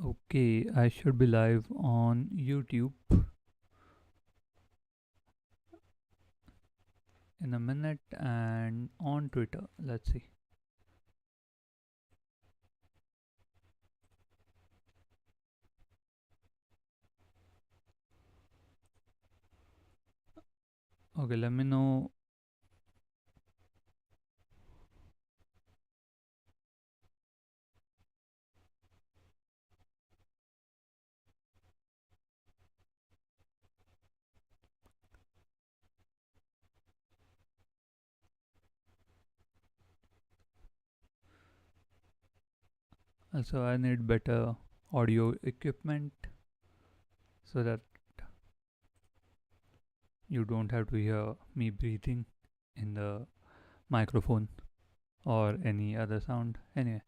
Okay, I should be live on YouTube in a minute and on Twitter. Let's see. Okay, let me know. Also, I need better audio equipment so that you don't have to hear me breathing in the microphone or any other sound. Anyway,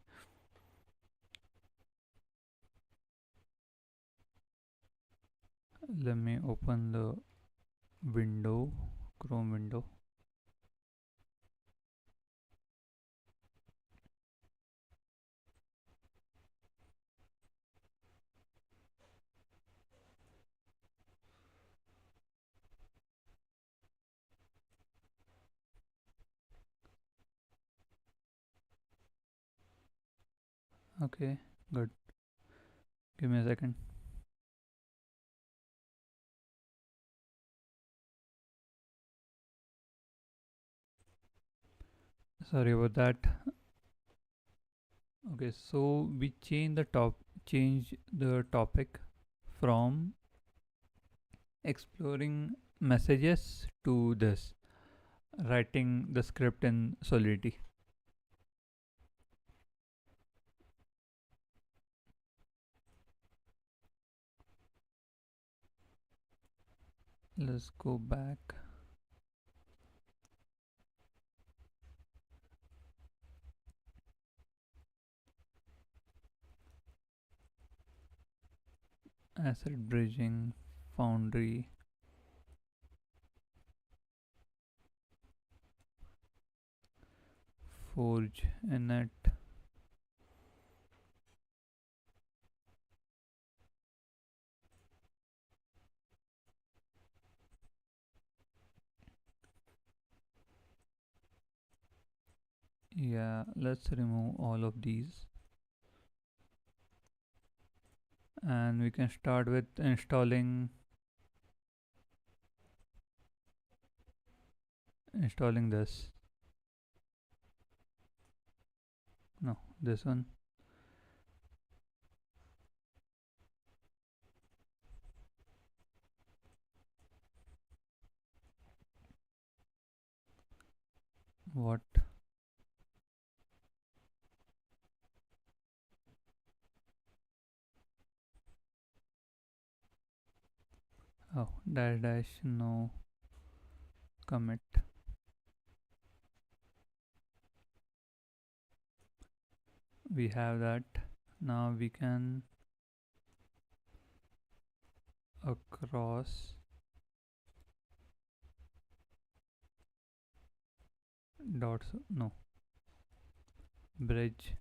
let me open the window, Chrome window. Okay, good. Give me a second. Sorry about that. Okay, so we change the topic from exploring messages to this writing the script in Solidity. Let's go back. Asset bridging, Foundry, Forge, Init. Yeah, let's remove all of these and we can start with installing this. No, this one. What? Oh, dash dash no commit. We have that. Now we can across no bridge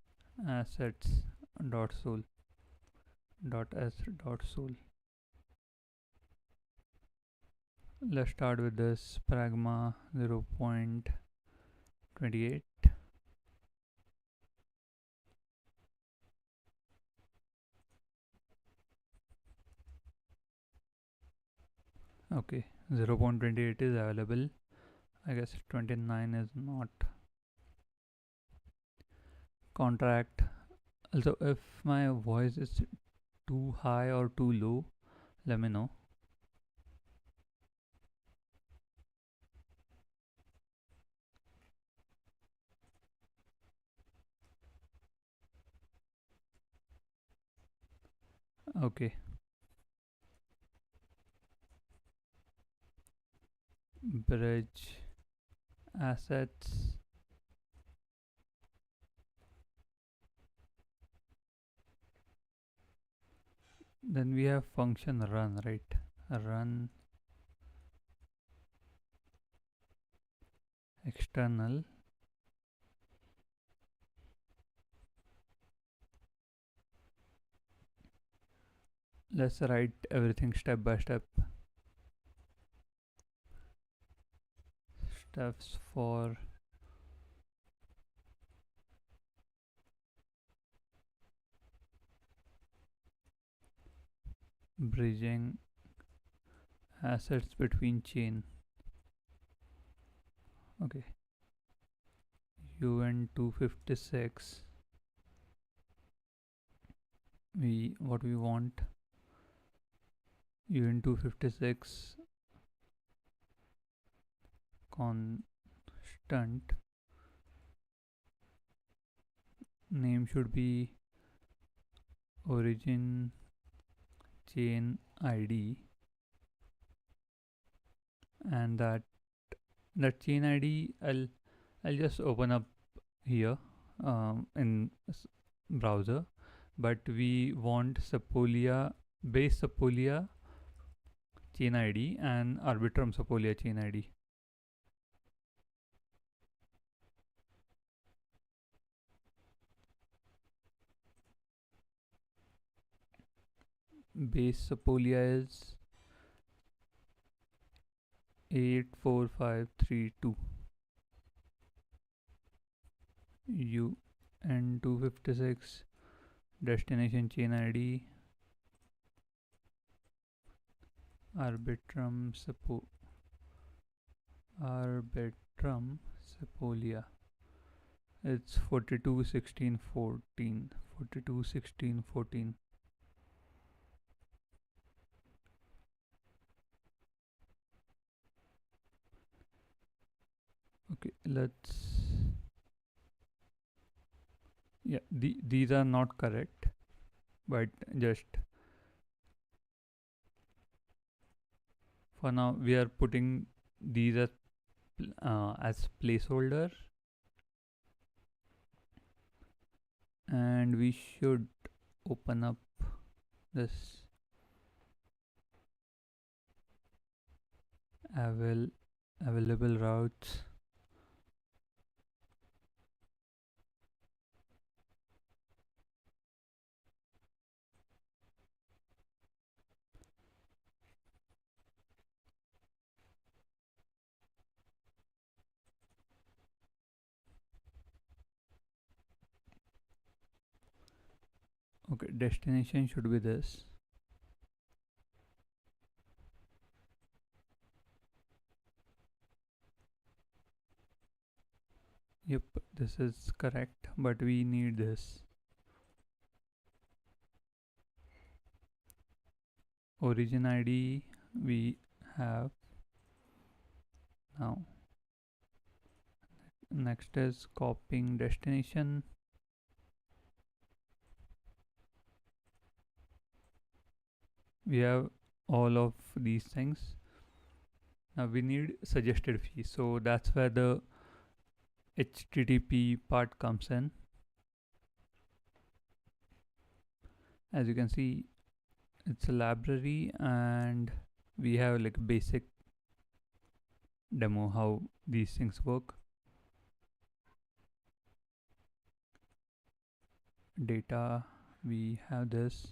assets dot sol dot s dot sol. Let's start with this pragma 0.28. Okay, 0.28 is available. I guess 29 is not. Contract. Also, if my voice is too high or too low, let me know. Okay, bridge assets. Then we have function run, right? Run external Let's write everything step by step. Steps for bridging assets between chain. Okay, UN 256. What we want, UN 256 constant name should be origin chain ID, and that chain ID I'll just open up here in browser, but we want Sepolia base Sepolia chain ID and Arbitrum Sepolia chain ID. Base Sepolia is 84532. UN 256 destination chain ID Arbitrum Sepolia. It's 421614. 421614. Okay, yeah, these are not correct, but just for now we are putting these as placeholder, and we should open up this available routes. Okay, destination should be this. Yep, this is correct, but we need this. Origin ID we have now. Next is copying destination. We have all of these things. Now we need suggested fee, so that's where the HTTP part comes in. As you can see, it's a library, and we have like basic demo how these things work. Data, we have this.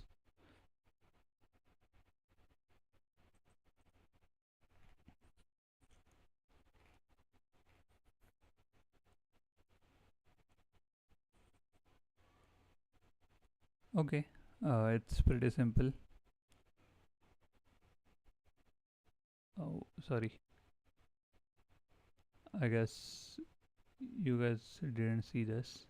Okay, it's pretty simple. Oh, sorry. I guess you guys didn't see this.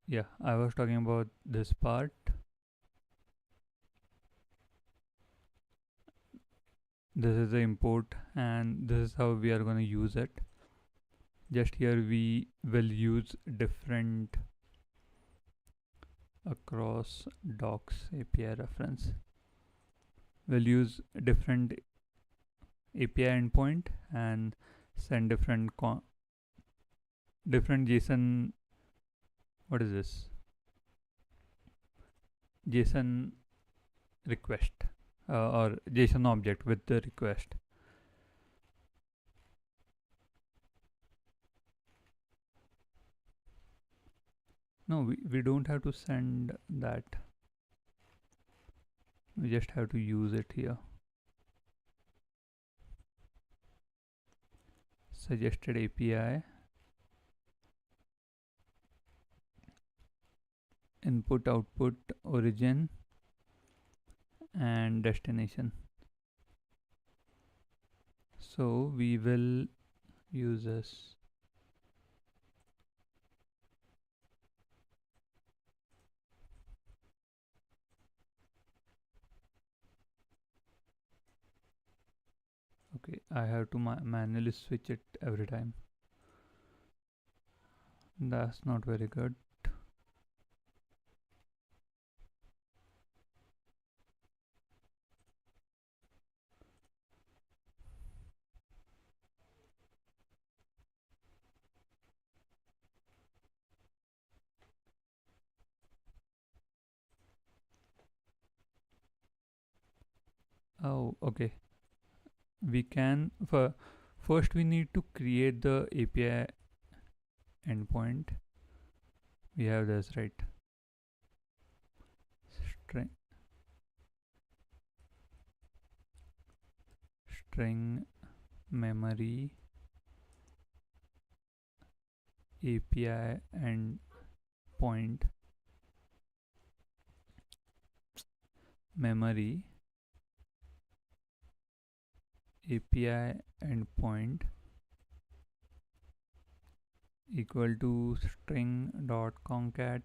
Yeah, I was talking about this part. This is the import, and this is how we are going to use it. Just here we will use different across docs API reference. We'll use different API endpoint and send different JSON. What is this? JSON request or JSON object with the request. No, we don't have to send that. We just have to use it here. Suggested API, input output origin and destination. So we will use this. Okay, I have to manually switch it every time. That's not very good. Oh, okay. We can first we need to create the API endpoint. We have this, right? String string memory API endpoint memory API endpoint equal to string dot concat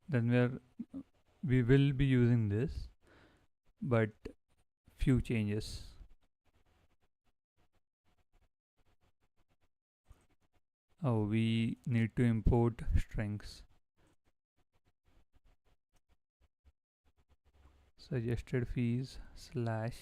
then we will be using this, but few changes. Oh, we need to import strings. Suggested fees slash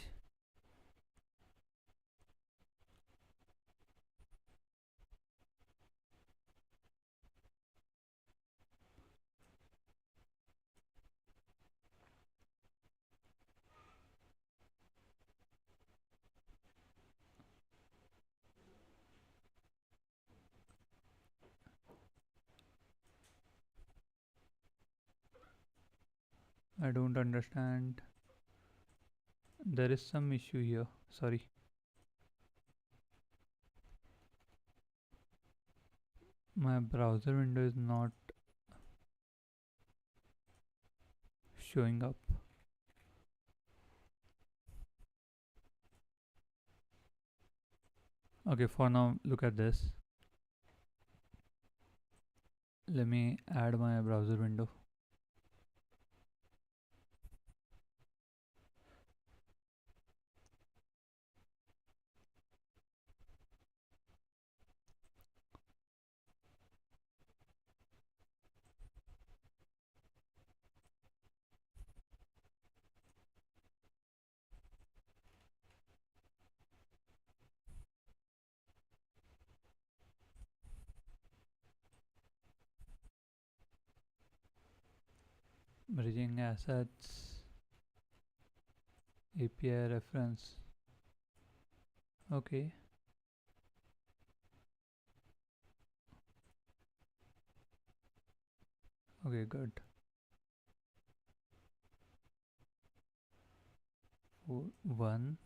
I don't understand. There is some issue here. Sorry. My browser window is not showing up. Okay, for now, look at this. Let me add my browser window. Bridging assets, API reference. Okay. Okay, good. 1.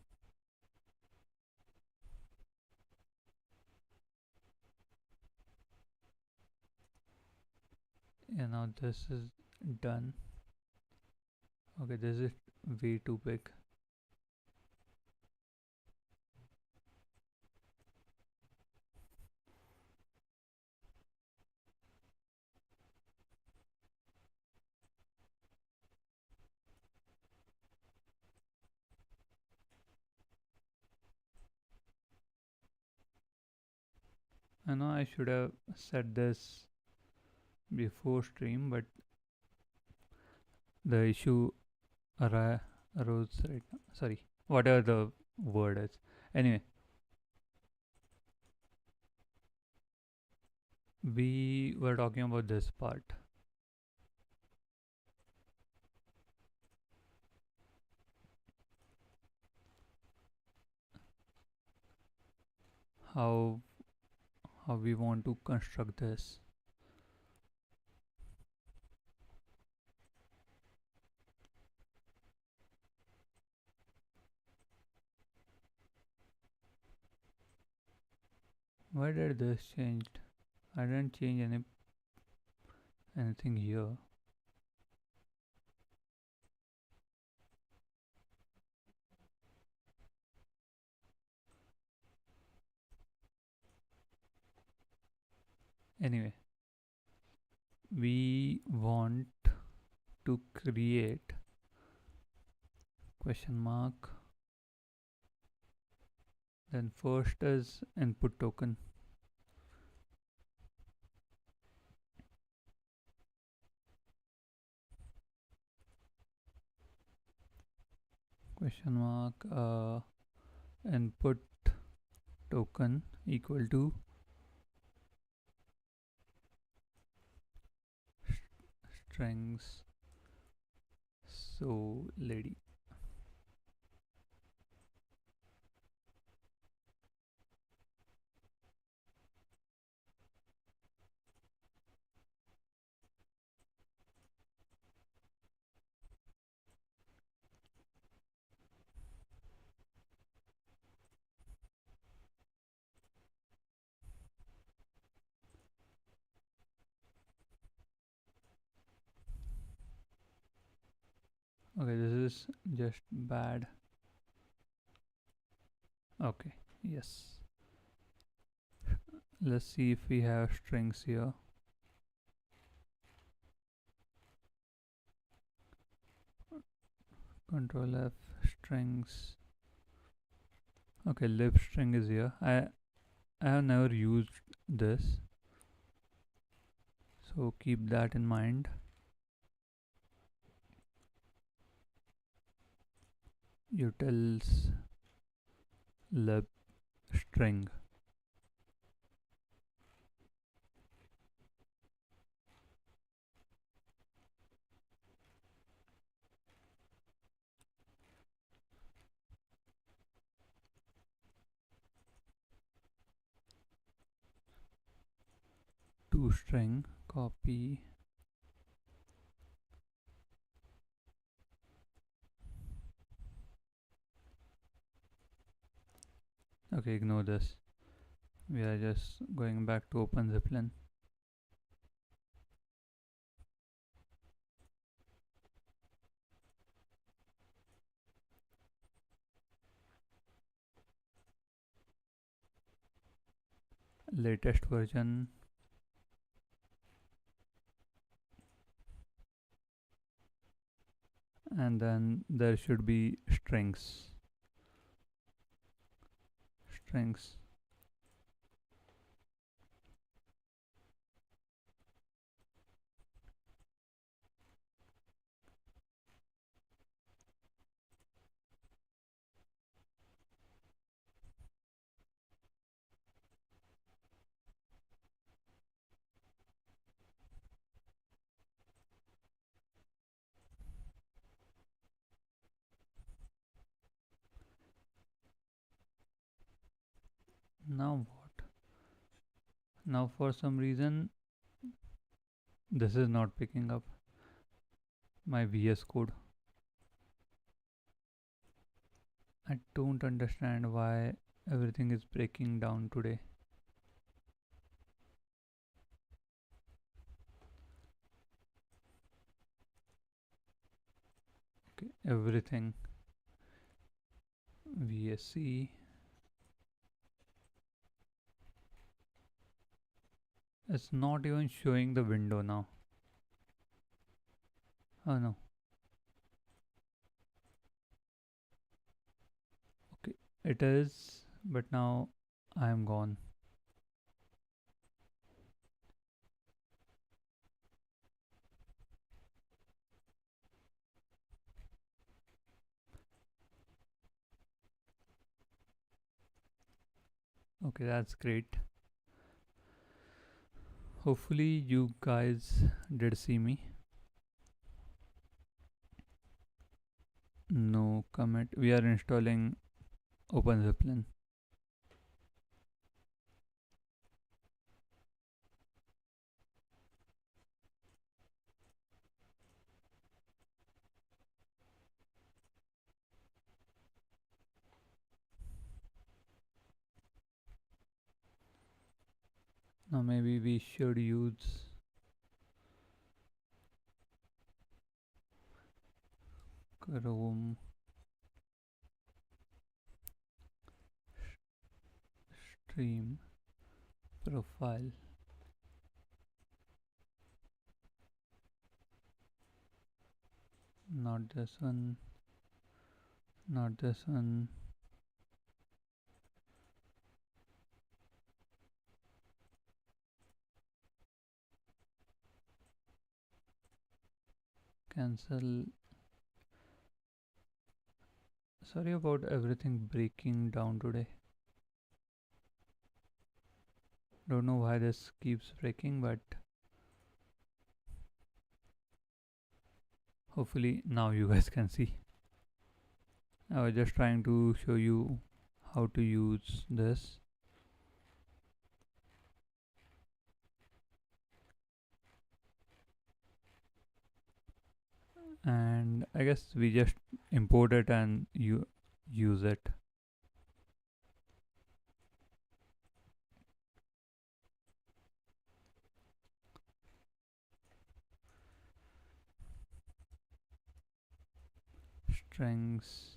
Yeah, now this is done. Okay, this is way too big. I know I should have set this before stream, but the issue arose right now. Sorry, whatever the word is. Anyway, we were talking about this part. How how we want to construct this. Why did this change? I didn't change anything here. Anyway, we want to create question mark, then first is input token, question mark, input token equal to strings so lady. Okay, this is just bad. Okay, yes. Let's see if we have strings here. Control F, strings. Okay, lib string is here. I have never used this, so keep that in mind. Utils lib string. To string, copy. Okay, ignore this. We are just going back to OpenZeppelin. Latest version. And then there should be strings. Strings. Now what? Now for some reason this is not picking up my VS Code. I don't understand why everything is breaking down today. Okay, everything. VSC. It's not even showing the window now. Oh no. Okay, it is, but now I am gone. Okay, that's great. Hopefully you guys did see me. No commit. We are installing OpenZeppelin. Now maybe we should use Chrome stream profile. Not this one, not this one. Cancel. Sorry about everything breaking down today. Don't know why this keeps breaking, but hopefully now you guys can see. I was just trying to show you how to use this. And I guess we just import it and you use it. Strings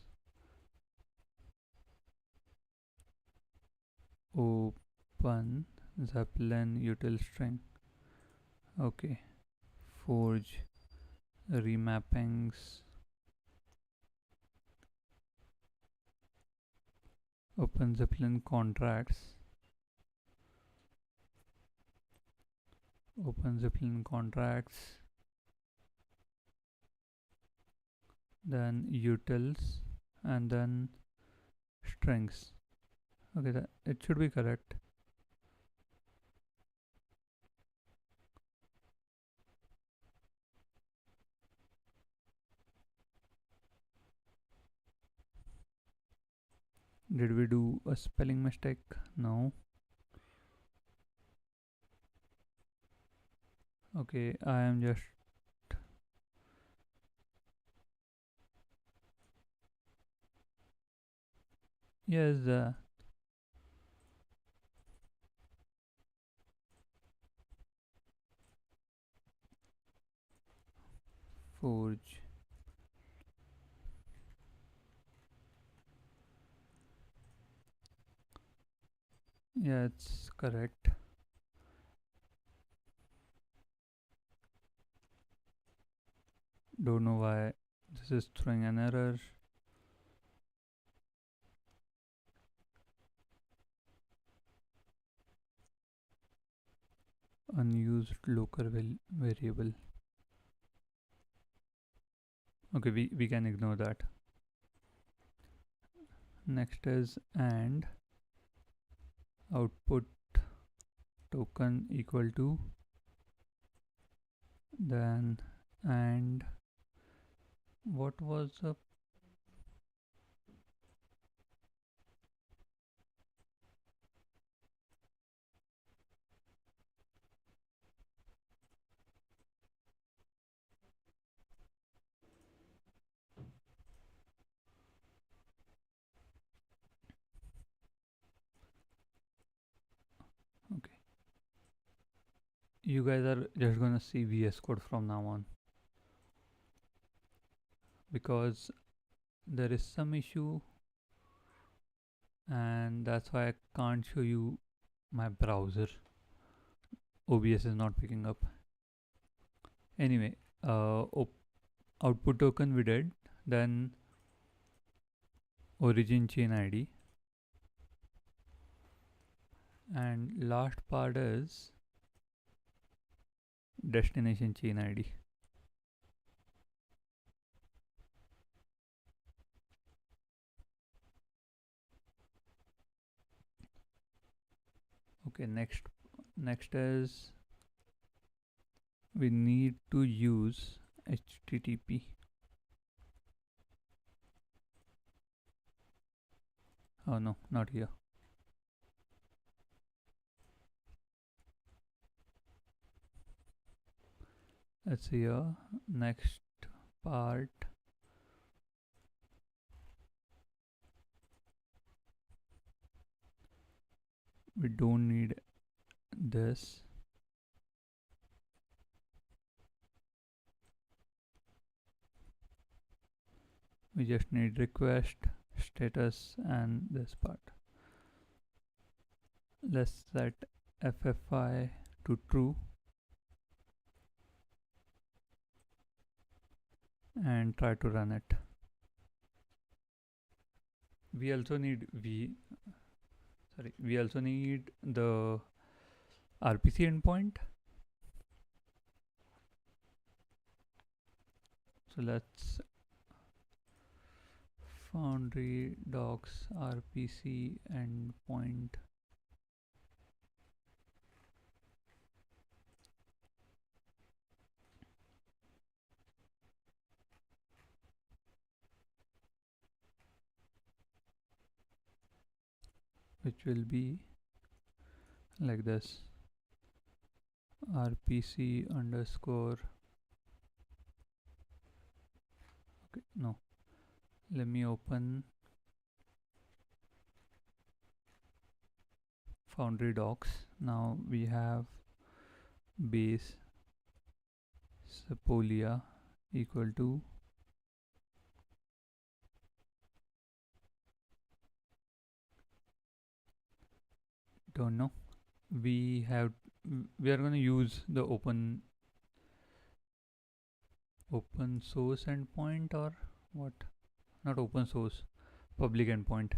open Zeppelin util string. Okay. Forge remappings. Open Zeppelin contracts. Open Zeppelin contracts. Then utils and then strings. Okay, that it should be correct. Did we do a spelling mistake? No. Okay, I am just yes, forge. Yeah, it's correct. Don't know why this is throwing an error. Unused local variable. Okay, we can ignore that. Next is and output token equal to then and what was the okay, you guys are just gonna see VS Code from now on because there is some issue and that's why I can't show you my browser. OBS is not picking up. Anyway, output token we did, then origin chain ID, and last part is destination chain ID. Okay, next is we need to use HTTP. Oh no, not here. Let's see here. Next part. We don't need this. We just need request, status, and this part. Let's set FFI to true and try to run it. We also need we also need the RPC endpoint. So let's foundry docs RPC endpoint. Which will be like this, RPC underscore, okay, no, let me open foundry docs. Now we have base Sepolia equal to don't know. We are going to use the open source endpoint, or what? Not open source, public endpoint.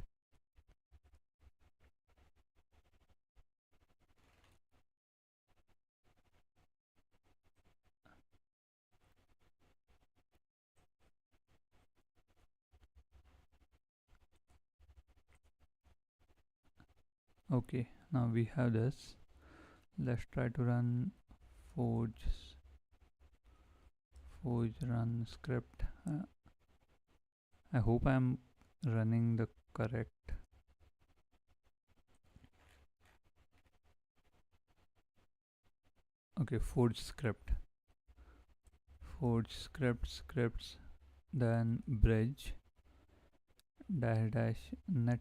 Okay, now we have this. Let's try to run forge run script. I hope I'm running the correct. Okay, forge scripts, then bridge dash net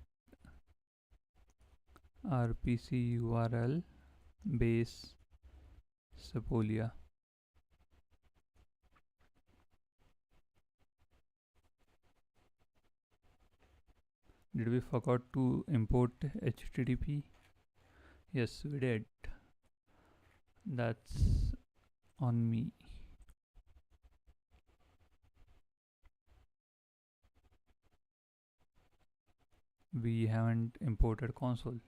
RPC URL base Sepolia. Did we forgot to import HTTP? Yes, we did. That's on me. We haven't imported console.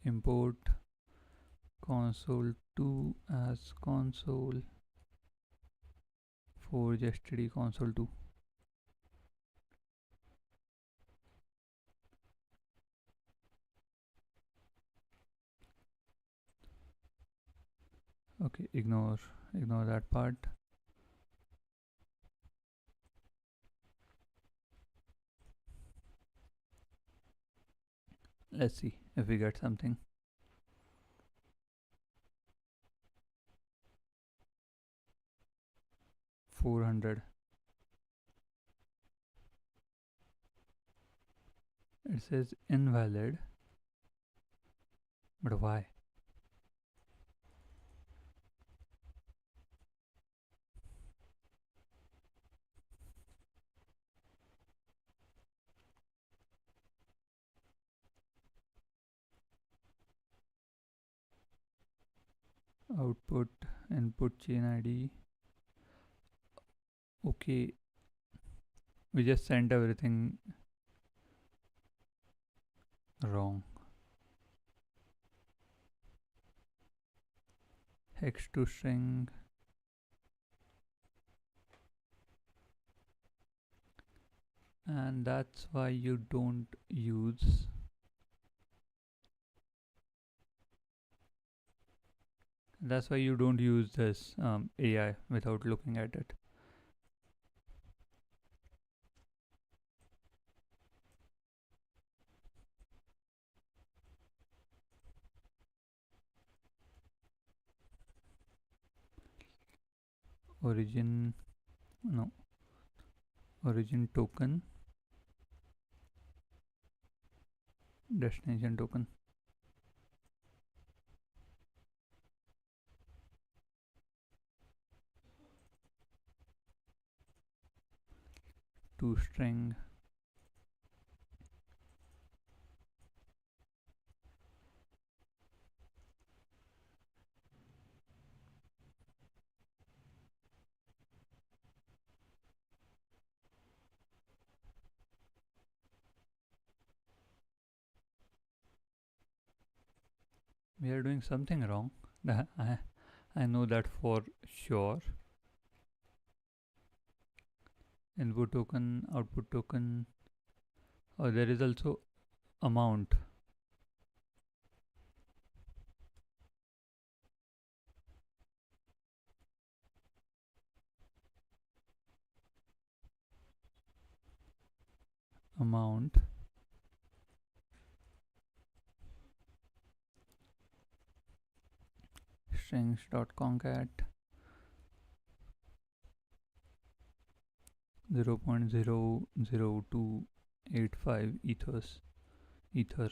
Import console2 as console forge std console2. Okay, ignore that part. Let's see if we get something. 400. It says invalid, but why? Output input chain ID. Okay, we just sent everything wrong. Hex to string. And that's why you don't use this AI without looking at it. Origin token destination token. To string we are doing something wrong. I know that for sure. Input token, output token. Oh, there is also amount. Amount strings.concat 0.00285 ether.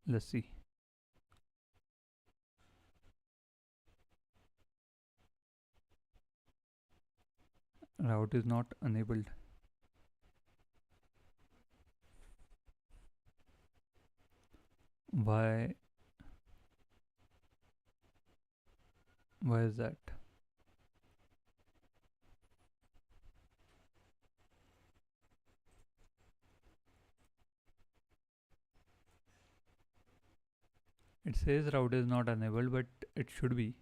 Let's see. Route is not enabled. Why is that? It says route is not enabled, but it should be.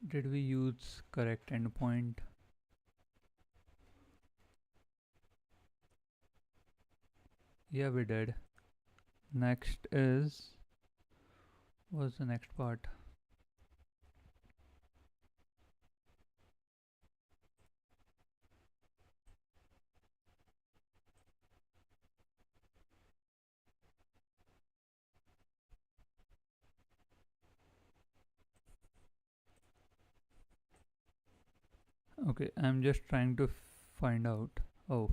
Did we use correct endpoint? Yeah, we did. Next is, what's the next part? Okay, I'm just trying to find out. Oh,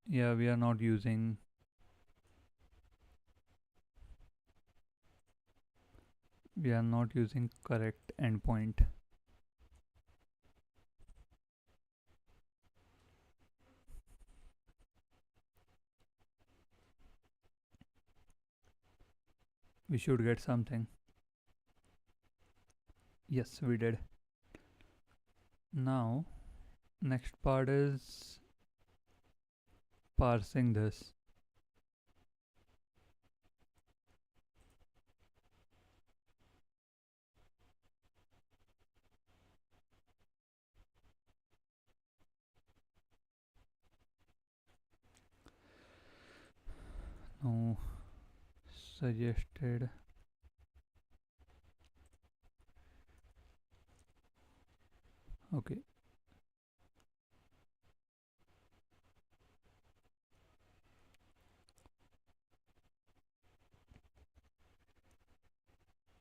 yeah, we are not using correct endpoint. We should get something. Yes, we did. Now, next part is parsing this. No, suggested. Okay.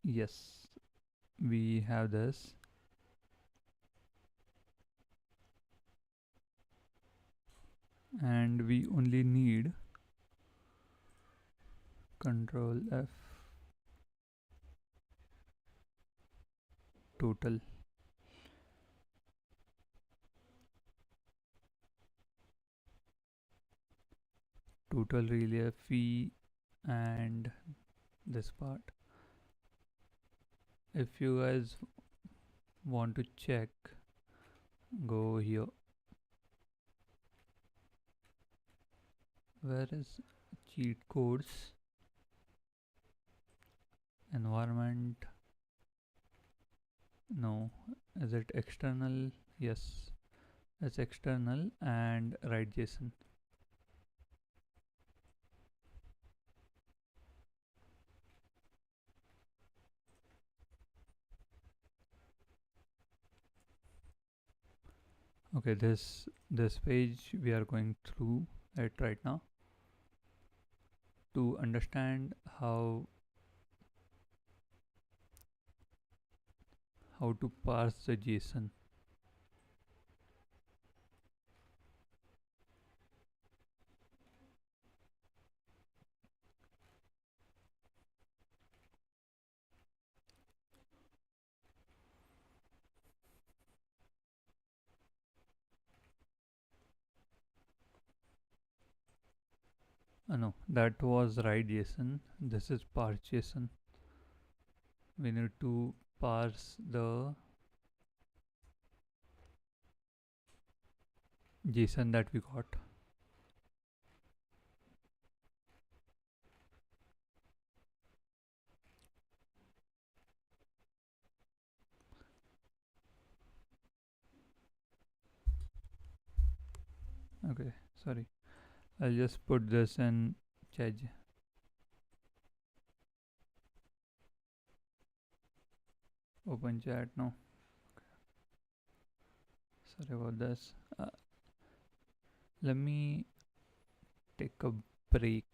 Yes, we have this. And we only need Control F total. Total relay fee and this part. If you guys want to check, go here. Where is cheat codes? Environment. No. Is it external? Yes. It's external and write JSON. Okay, this page we are going through. it right now to understand how to parse the JSON. No, that was right JSON. This is parse JSON. We need to parse the JSON that we got. Okay, sorry. I'll just put this in chat. Open chat now. Sorry about this. Let me take a break.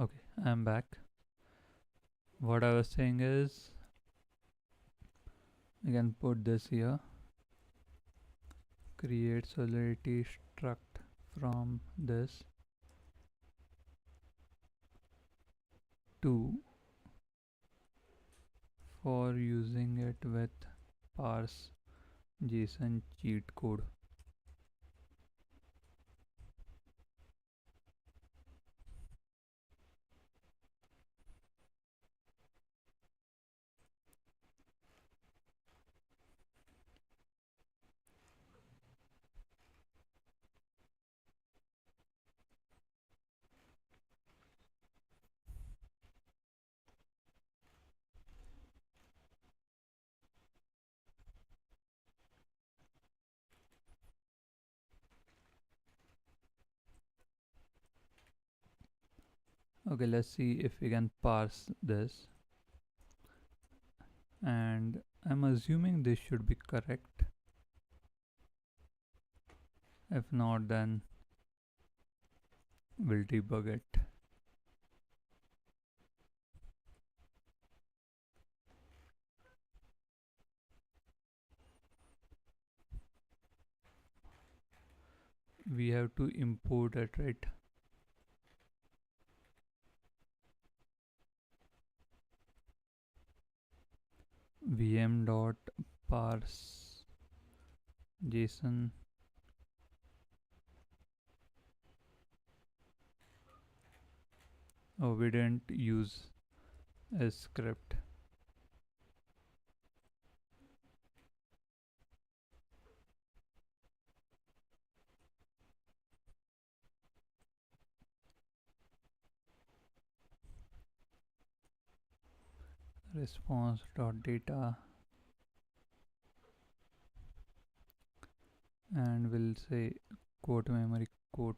Okay, I'm back. What I was saying is, we can put this here. Create solidarity struct from this to for using it with parse JSON cheat code. Okay, let's see if we can parse this. And I'm assuming this should be correct. If not, then we'll debug it. We have to import it, right? vm dot parse JSON. Oh, we didn't use a script. Response dot data, and we'll say quote memory quote.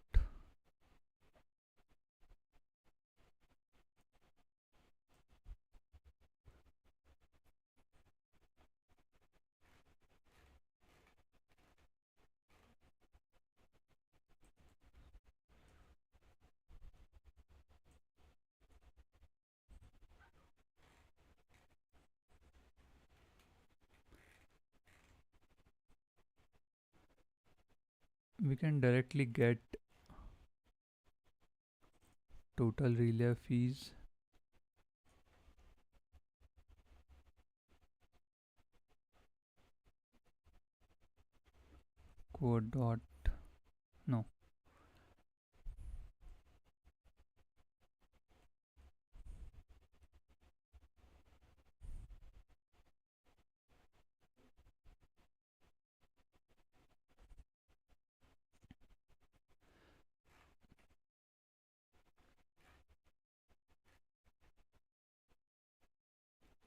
We can directly get total relay fees. Quote dot, no,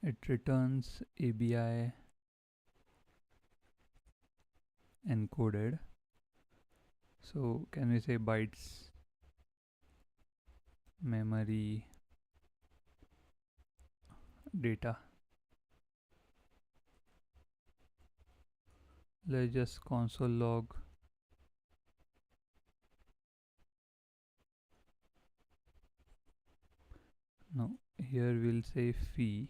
it returns ABI encoded. So can we say bytes memory data? Let's just console log. No, here we'll say fees.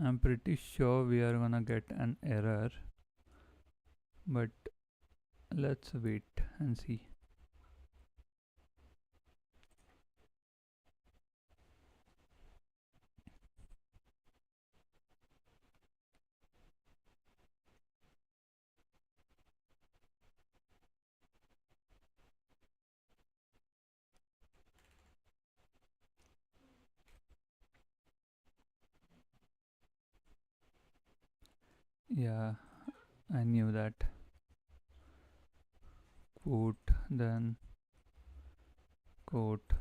I'm pretty sure we are gonna get an error, but let's wait and see. Yeah, I knew that. Quote, then quote.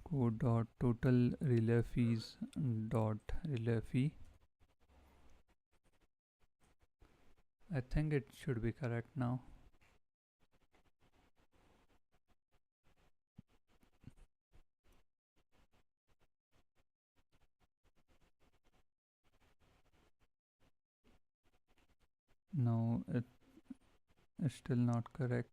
Quote dot total relay fees dot relay fee. I think it should be correct now. No, it's still not correct.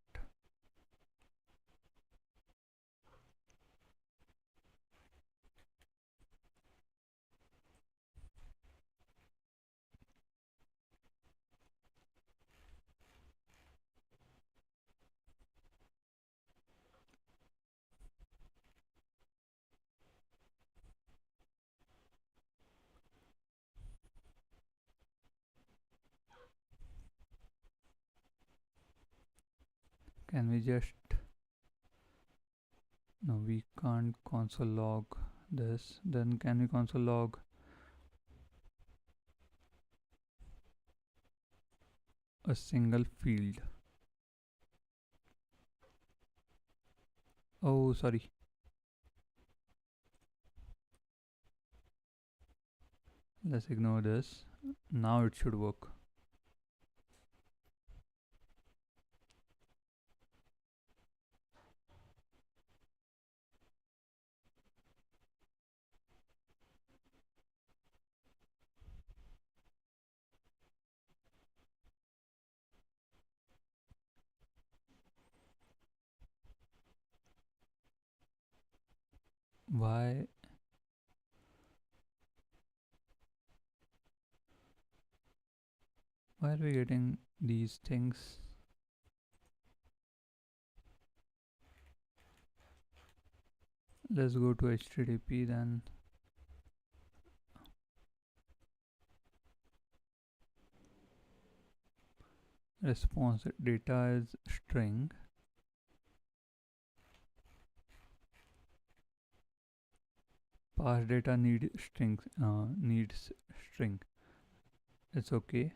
Can we just, no, we can't console log this. Then can we console log a single field? Oh, sorry. Let's ignore this. Now it should work. Why are we getting these things? Let's go to HTTP then. Response data is string. Pass data needs string. It's okay.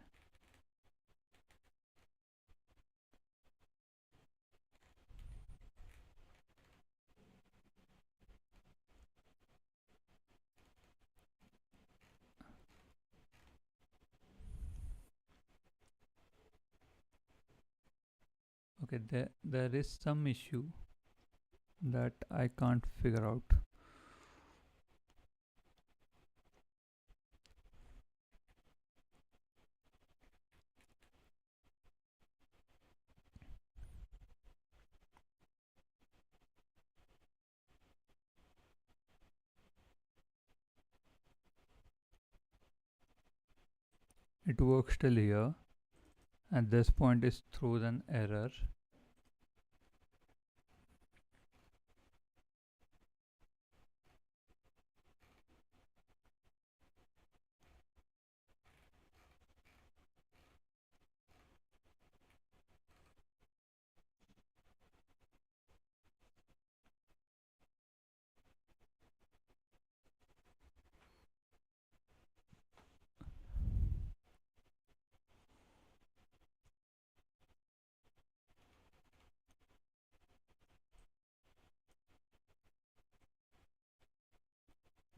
Okay, there is some issue that I can't figure out. It works till here. At this point it throws an error.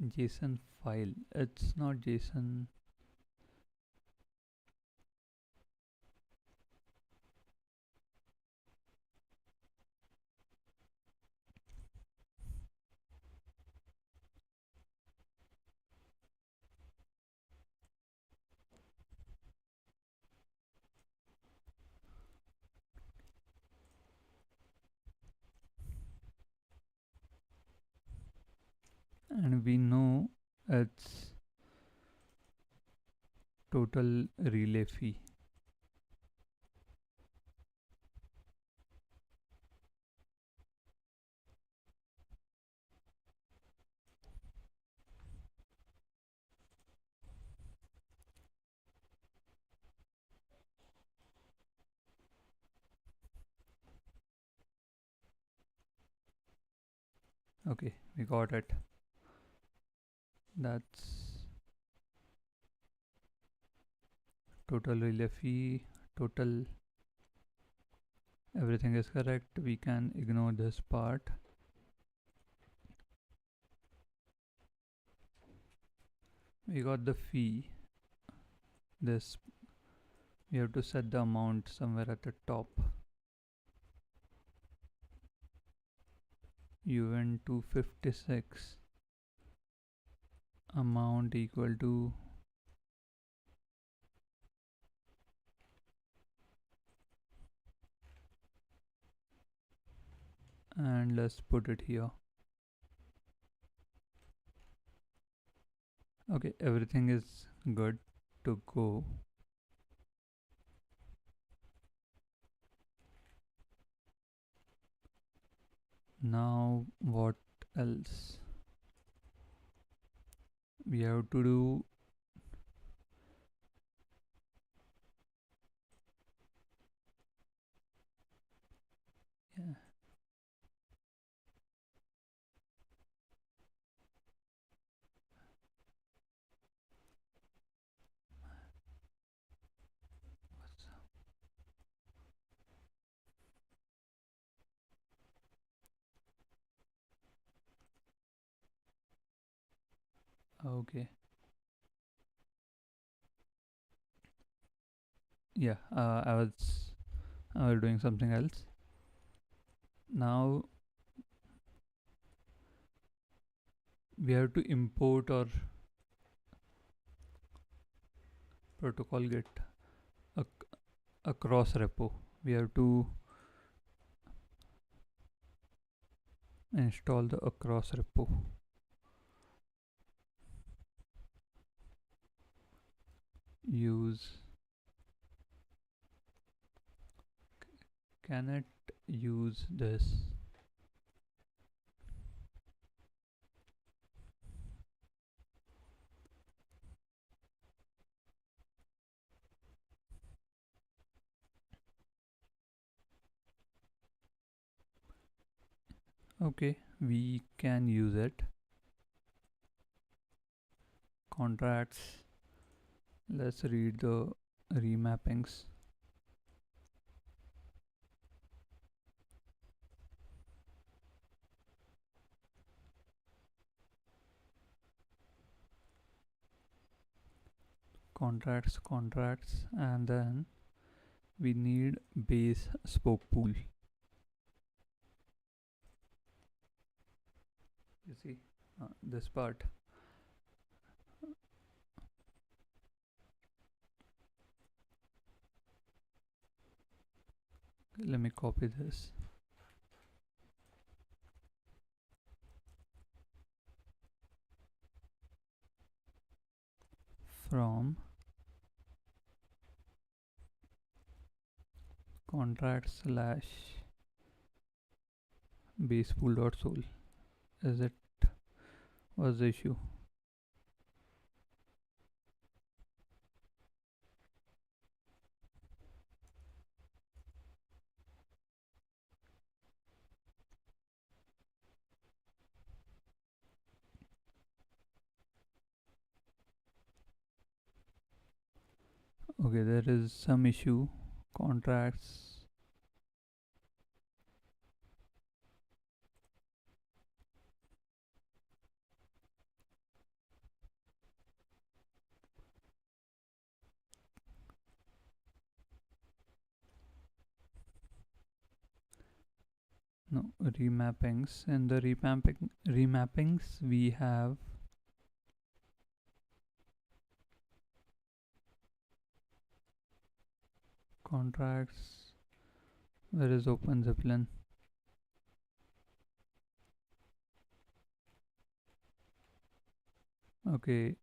JSON file. It's not JSON. And we know it's total relay fee. Okay, we got it. That's total relay fee, total, everything is correct. We can ignore this part. We got the fee. This, we have to set the amount somewhere at the top. UN 256 amount equal to and let's put it here. Okay, everything is good to go. Now what else we have to do? Yeah. Okay. Yeah, I was doing something else. Now we have to import our protocol get across repo. We have to install the across repo. Use, can it use this? Okay, we can use it. Contracts, let's read the remappings. Contracts, and then we need base spoke pool. You see this part. Let me copy this. From contract slash basepool.sol. Is it, was the issue? Okay, there is some issue. Contracts, remappings. In the remappings we have contracts. Where is open Zeppelin? Okay,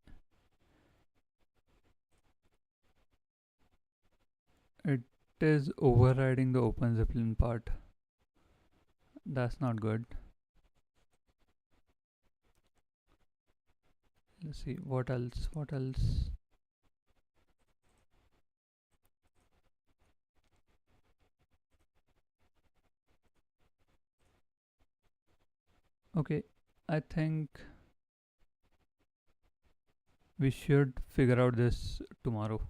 it is overriding the open Zeppelin part. That's not good. Let's see what else. Okay, I think we should figure out this tomorrow.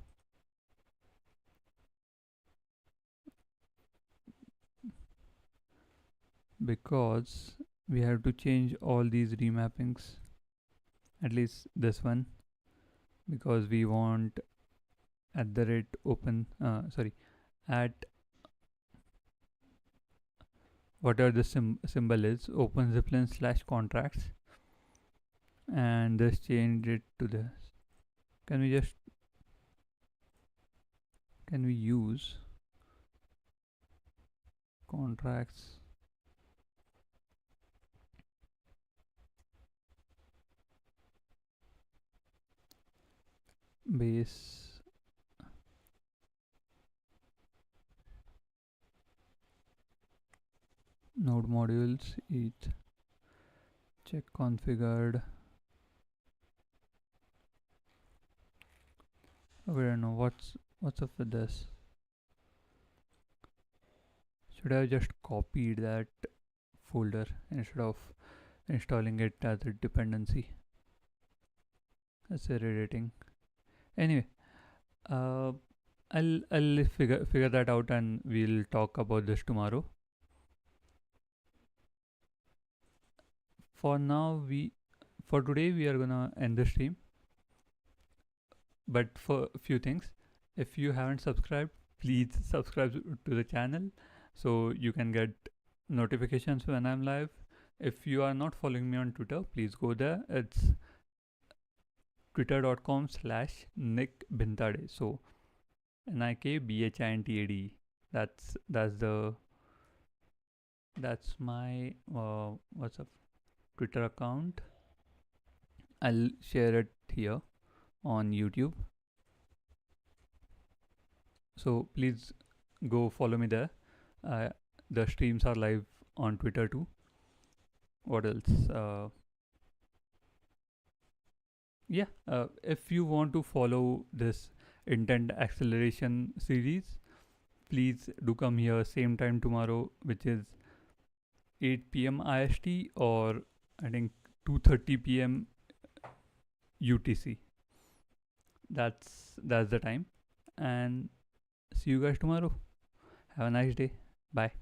Because we have to change all these remappings, at least this one, because we want at the rate open at whatever the symbol is, open Zeppelin / contracts, and just change it to this. Can we use contracts base node modules each check configured. Okay, I don't know what's up with this. Should I have just copied that folder instead of installing it as a dependency? That's irritating. Anyway, uh, I'll figure that out, and we'll talk about this tomorrow. For now, for today we are gonna end the stream. But for a few things, if you haven't subscribed, please subscribe to the channel so you can get notifications when I'm live. If you are not following me on Twitter, please go there. It's twitter.com/nickbhintade. So NIKBHINTADE. That's my what's up Twitter account. I'll share it here on YouTube. So please go follow me there. The streams are live on Twitter too. What else? If you want to follow this intent acceleration series, please do come here same time tomorrow, which is 8 p.m. IST, or I think 2:30 p.m. UTC. That's the time, and see you guys tomorrow. Have a nice day. Bye.